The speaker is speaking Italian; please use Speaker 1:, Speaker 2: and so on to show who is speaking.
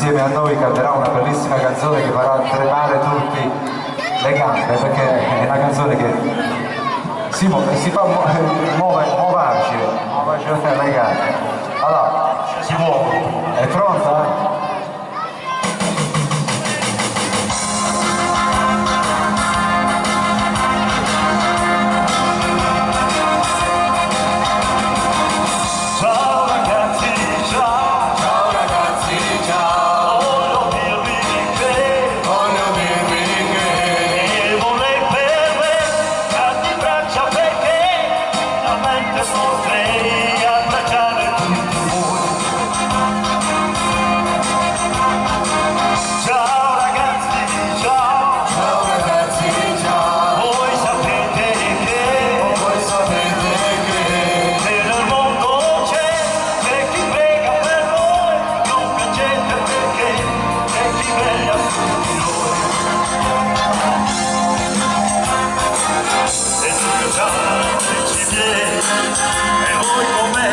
Speaker 1: Insieme a noi canterà una bellissima canzone che farà tremare tutti le gambe, perché è una canzone che si fa muoverci le gambe. Allora, si muove. È pronta?
Speaker 2: E voi con me,